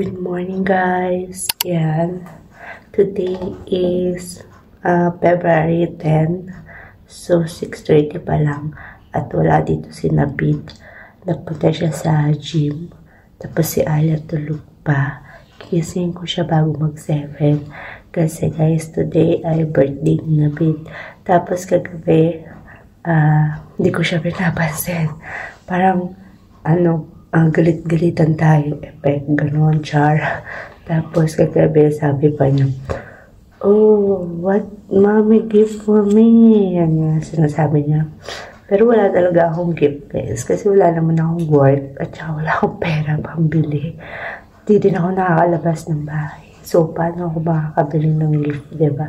Good morning guys. Yan. Today is February 10. So 6:30 pa lang. At wala dito si Nabit. Nagpunta siya sa gym. Tapos si Alia tulog pa. Kising ko siya bago mag-7. Kasi guys, today ay birthday ni Nabit. Tapos kagabi, hindi ko siya pinapansin. Parang, galit-galitan tayo, effect, gano'n, char. Tapos kagabi, sabi pa niya, "Oh, what mommy gift for me?" Yan yung sinasabi niya. Pero wala talaga akong gift, guys. Kasi wala naman akong work at saka wala akong pera pambili. Hindi din ako nakakalabas ng bahay. So, paano ako makakabili ng gift, diba?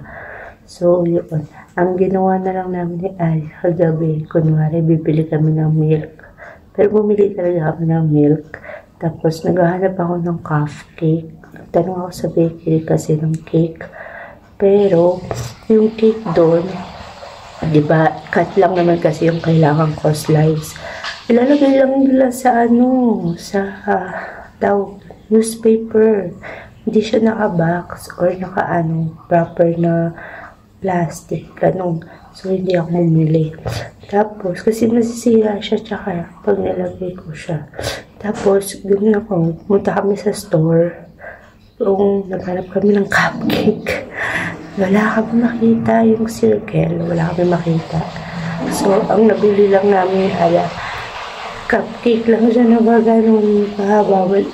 So, yun. Ang ginawa na lang namin ni Ay, kagabi, kunwari, bibili kami ng milk. Pero bumili talaga kami ng milk. Tapos, naghahanap ako ng cupcake. Tanong ako sa bakery kasi ng cake. Pero, yung cake doon, diba, cut lang naman kasi yung kailangan ko slice. Ilalagay lang nila sa newspaper. Hindi siya naka-box or proper na plastic, ganun. So, hindi ako bumili. Tapos, kasi masisira siya, tsaka pag nilagay ko siya. Tapos, ganun ako, punta kami sa store. Kung naghanap kami ng cupcake, wala kami makita yung circle. Wala kami makita. So, ang nabili lang namin ay cupcake lang siya na ba ganun kahaba. Well,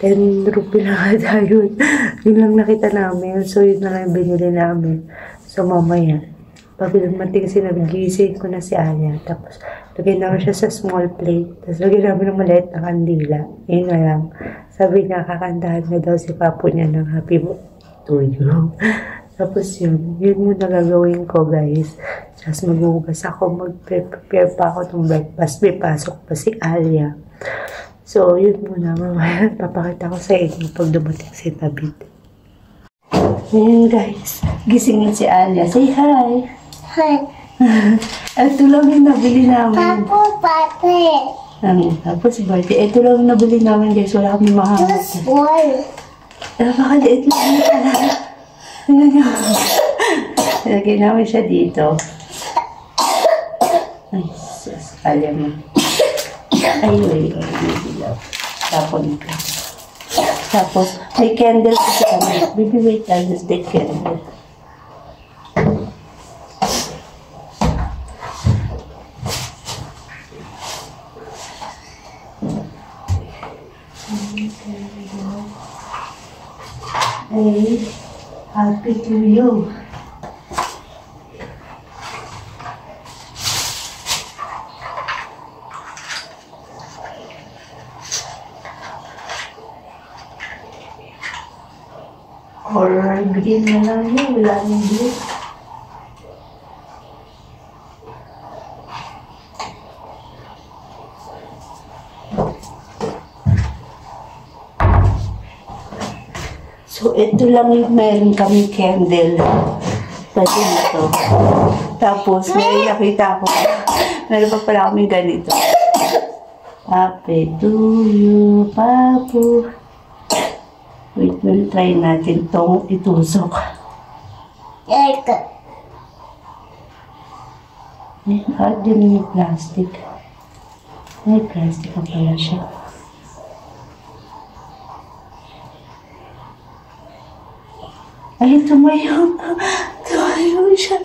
10 rupiah lang ata yun. Yun lang nakita namin. So, yun na lang binili namin. So, mamaya, pag dumating nagising ko na si Alia. Tapos, lagay namin siya sa small plate. Tapos, lagay namin ng maliit na kandila. Yun na lang. Sabi niya, kakantahan na daw si papo niya ng happy to you. Tapos, yun muna gagawin ko, guys. Tapos, maghugas ako. Mag-prepare pa ako ng breakfast. May pasok pa si Alia. So, yun muna. Mamaya, papakita ko sa inyo pag dumating si Nabit. Ayan, guys. Gising na si Alia. Say hi! Hi! Ito lang yung nabili namin. Birthday! Tapos birthday. Ito lang yung nabili namin, guys. Wala kami mahanap. Just one! Napakaliit lang yung pala. Tingnan nyo. Lagay namin siya dito. Ay, sus. Alia mo. Ay, tapon ka. Tapos, may candle kasi kami. Baby, wait, I'll just take candle. Hey, happy to you. Or green na lang yun, wala nang blue. So, ito lang yung meron kami candle. Pwede ito. Tapos, may nakita ko. Meron pa pala kami ganito. Happy to you, Papu. Wait, we'll try natin itong itusok. Ay, din yung plastic. May plastic pa pala siya. Ay, tumayo. Tumayo siya.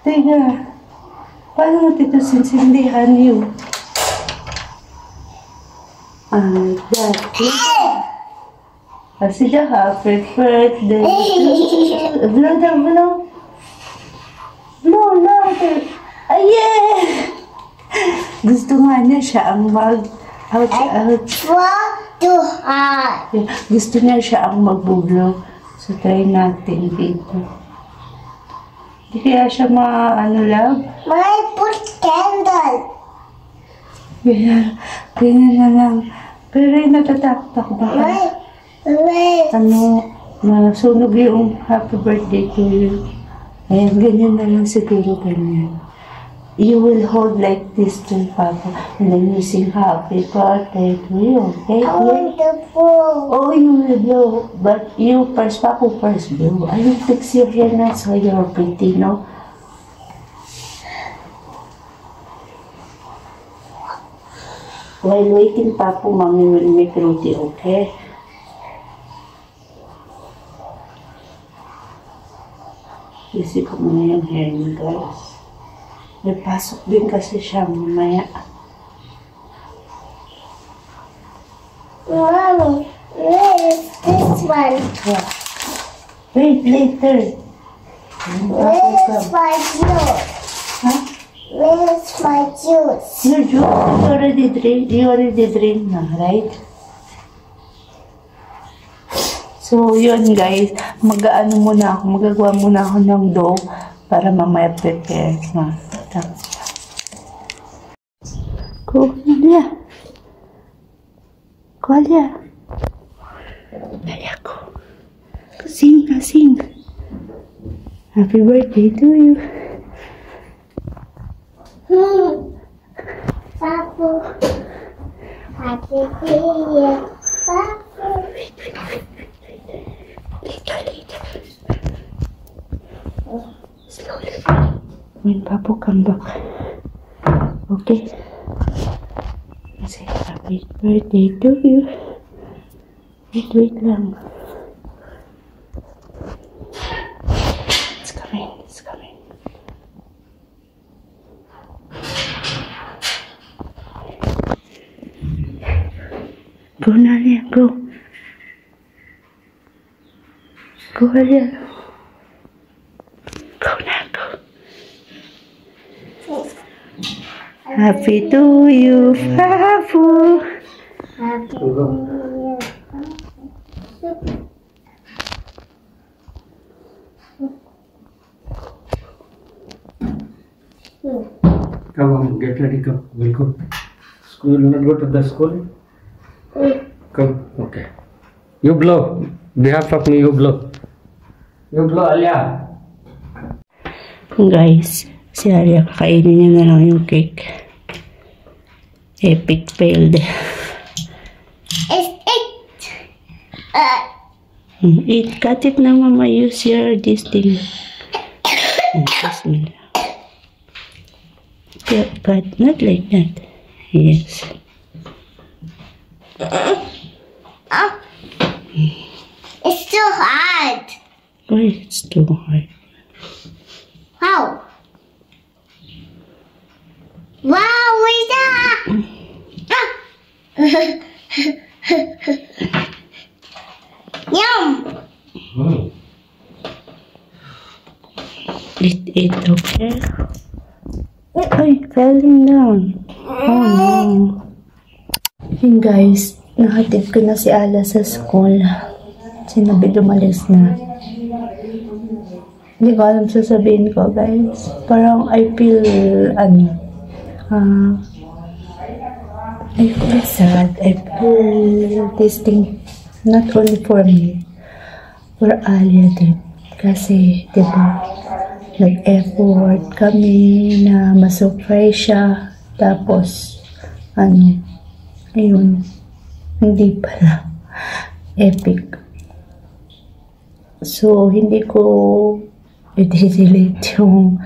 Teka. Paano natin ito sinsindihan yun? Kasi siya, happy birthday. Blow down, blow. Blow louder. Ay, yeah! Gusto nga niya siya ang out. Gusto niya siya ang magbublow. So, try natin dito. Hindi kaya siya love? May put candle. Ganyan na lang. Pero natatakot ako baka masunog yung happy birthday to you. Ayan, ganyan na lang siguro ganyan. you will hold like this to Papa, and then you sing happy birthday to you, okay? I want to blow. Oh, you will blow, but you first, Papa first blow. I will fix your hair now so you're pretty, no? While waiting, Papa, Mommy will make roti, okay? Isip ko muna yung hair niyo, guys. May pasok din kasi siya mamaya. Mommy, where is this one? Yeah. Wait, later. Where is my juice? Huh? Where is my juice? Your juice, you already drink na, right? So, yun guys, mag-ano muna ako, magagawa muna ako ng dough para mamaya prepare na. Kuya. Kuya. Kaya ko. Sing na, sing. Happy birthday to you. Papu. Happy birthday, Papu. Later. Slowly. When Papu come back. Okay. Say happy birthday to you. Wait lang. It's coming. Go, Nalia, go. Go, Nalia. Go na, go. Happy to you, Papu. Happy birthday. Come on, get ready, come. We'll go. School, will not go to the school? Come, okay. You blow. Behalf of me, you blow. You blow, Alia. Guys, si Alia, kakainin niya na lang yung cake. Epic failed. Eat. Cut it na, Mama. Use your this thing. Yeah, but not like that. Yes. It's too hard. Why it's too hard? How? Wow, what's that? Yum. Eat, okay? Ay, falling down. Oh no. Yun guys, nahatid ko na si Ala sa school. Sinabi dumalis na. Hindi ko alam sasabihin ko guys. Parang I feel sad. I feel this thing not only for me, for Alia din. Kasi, diba, nag-effort kami na ma-surprise siya. Tapos, ayun, hindi pala. Epic. So, hindi ko i-delete yung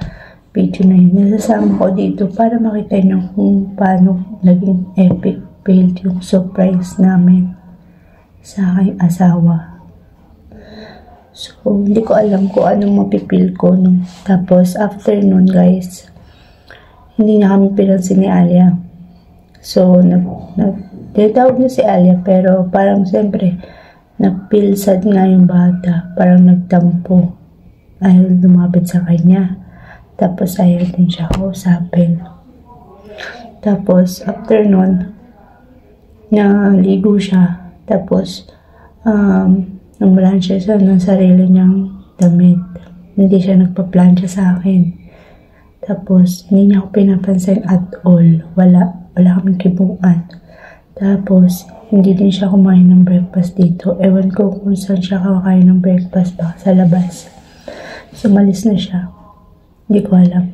video na yun. Nasasama ko dito para makita nyo kung paano naging epic failed yung surprise namin sa aking asawa. So, hindi ko alam kung anong mapipil ko. No? Tapos, after nun, guys, hindi na kami pinansin ni Alia. So, tinatawag niya si Alia, pero parang siyempre, nagpilsad nga yung bata. Parang nagtampo. Ayaw lumapit sa kanya. Tapos, ayaw din siya kausapin. Tapos, after nun, naligo siya. Tapos, nagplansya siya ng sarili niyang damit. Hindi siya nagpa-plansya sa akin. Tapos, hindi niya ako pinapansin at all. Wala kaming kibuan. Tapos, hindi din siya kumain ng breakfast dito. Ewan ko kung saan siya kakain ng breakfast, baka sa labas. Sumalis na siya. Hindi ko alam.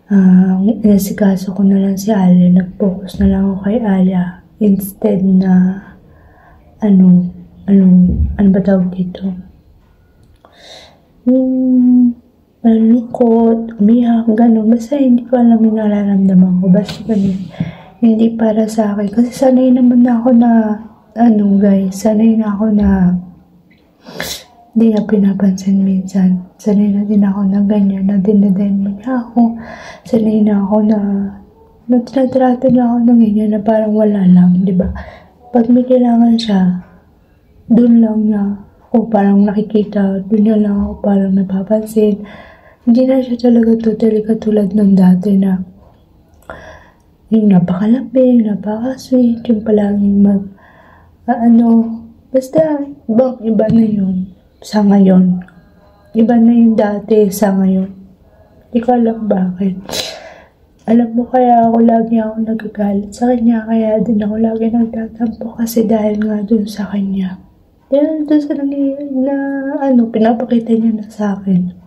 Nasikaso ko na lang si Alia. Nag-focus na lang ako kay Alia. Instead na, ano ba tawag dito? Malungkot, umiyak, gano'n. Basta hindi ko alam yung nararamdaman ko. Basta ganun. Hindi para sa akin. Kasi sanay naman na ako na, sanay na ako na hindi na pinapansin minsan. Sanay na din ako na ganyan, na dinadain mo niya ako. Sanay na ako na tinatrato niya ako na ganyan na parang wala lang, di ba? Pag may kailangan siya, doon lang niya ako parang nakikita, doon niya lang ako parang napapansin. Hindi na siya talaga totally katulad ng dati na yung napakalambing, napaka-sweet, yung palaging basta iba na yun sa ngayon. Iba na yung dati sa ngayon. Hindi ko alam bakit. Alam mo, kaya ako lagi nagagalit sa kanya, kaya din ako lagi nagtatampo kasi dahil nga dun sa kanya. Dahil dun sa pinapakita niya na sa akin.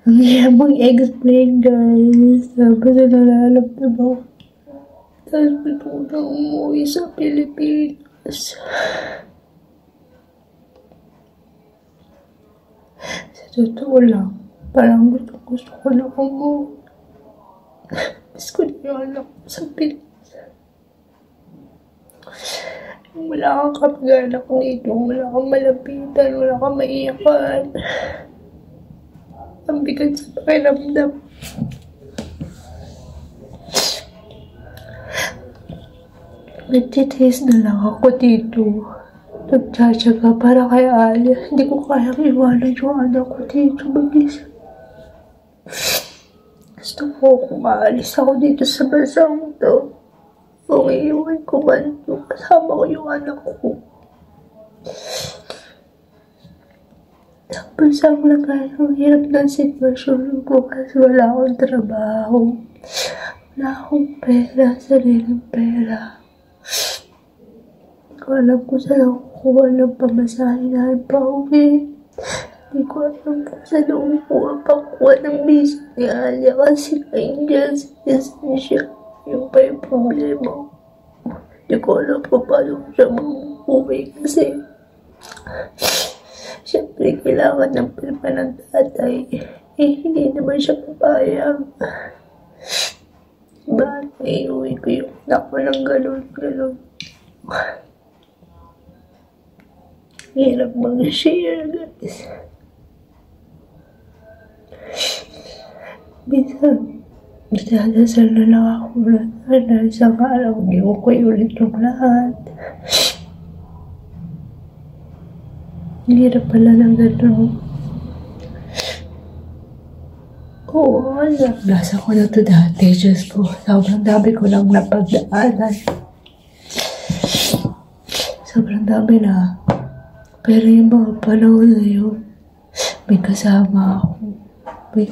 Ang hirap mag-explain, guys. Tapos nalalamdam ako. Tapos gusto ko na umuwi sa Pilipinas. Sa totoo lang, parang gusto ko na umuwi. Mas ko na alam sa Pilipinas. Wala kang kapag-anak dito, wala kang malapitan, wala kang maiyakan. Ang bigat sa pakiramdam. Nagtitiis na lang ako dito. Nagtsatsaga para kay Alia. Hindi ko kayang iwanan yung anak ko dito mag-isa. Gusto ko kung maalis ako dito sa bansang to. Kung iiwan ko man yung kasama ko yung anak ko. Tapos ang lagay, ang hirap ng sitwasyon ko kasi wala akong trabaho. Wala akong pera, sariling pera. Hindi ko alam kung saan ako kukuha ng pamasahe na pauwi. Hindi ko alam kung saan ako pakuha ng visa ni Alia kasi Indian citizen siya. Yung pa yung problema. Hindi ko alam kung paano siya mag-uwi kasi siyempre, kailangan ng pirma ng tatay. Hindi naman siya papayag. Bakit naiuwi ko yung anak ko ng galon. Hirap mag-share, guys. Minsan, dadasal na lang ako na isang araw. Hindi ko ulit yung lahat. Hirap pala ng gano'n. Oo, alam. Nasa ko na ito dati. Diyos ko. Sobrang dami ko lang napagdaanan. Sobrang dami na. Pero yung mga panahon na yun, may kasama ako. May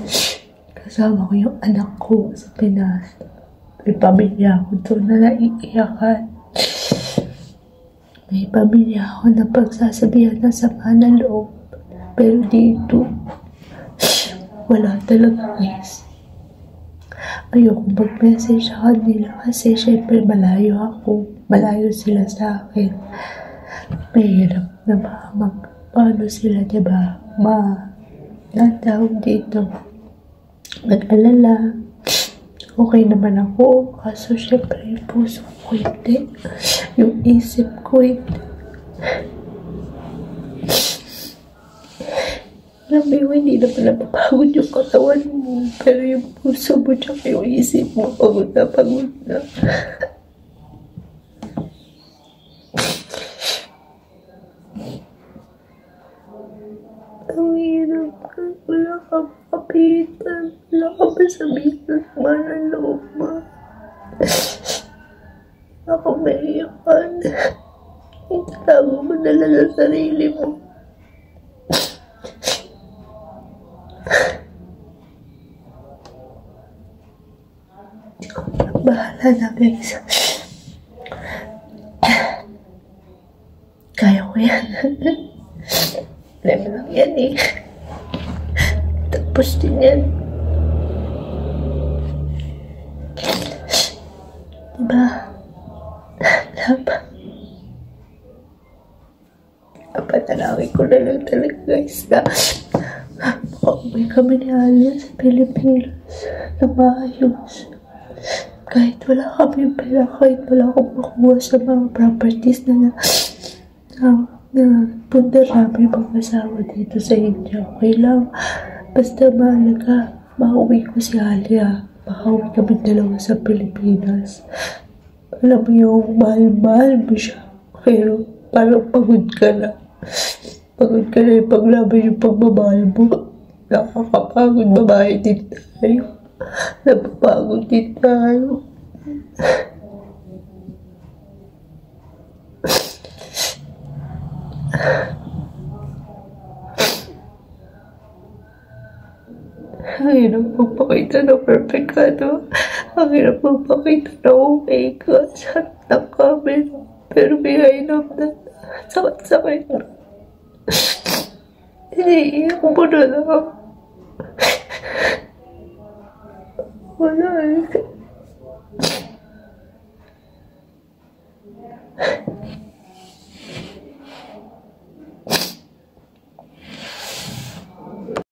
kasama ko yung anak ko sa Pinas. May pamilya ko doon na naiiyakan. May pamilya ako na pagsasabihan ng sama ng loob. Pero dito, wala talaga, guys. Ayoko mag-message sa kanila kasi syempre malayo ako. Malayo sila sa akin. Mahirap na paano sila, diba? Natawag dito. Mag-alala. Okay naman ako. Kaso syempre yung puso ko hindi. Yung isip ko hindi. Alam mo yun, hindi naman napapagod yung katawan mo. Pero yung puso mo tsaka yung isip mo, pagod na, pagod na. Ang hirap ka. Wala kang kapitan. Wala kang masabihin ng sama ng loob mo. Ako maiyakan. Itatago mo nila sa sarili mo. Bahala na, guys. Kaya ko yan. Alam lang yan eh. Tapos din yan. Napanalangin ko na lang talaga guys na makauwi kami ni Alia sa Pilipinas na maayos. Kahit wala kami pera, kahit wala akong makuha sa mga properties na punta namin mag-asawa dito sa India. Okay lang. Basta mahalaga, makauwi ko si Alia. Makauwi kami dalawa sa Pilipinas. Alam mo yung mahal-mahal mo siya. Pero parang pagod ka na. Pagod ka na yung paglaban yung pagmamahal mo. Nakakapagod, babae din tayo. Napapagod din tayo. Ang hirap magpakita na perfect ka, no? Ang hirap magpakita na okay ka sa ng camera. Pero behind of that, sakit-sakit na. Iniiyak mo na lang. Wala eh.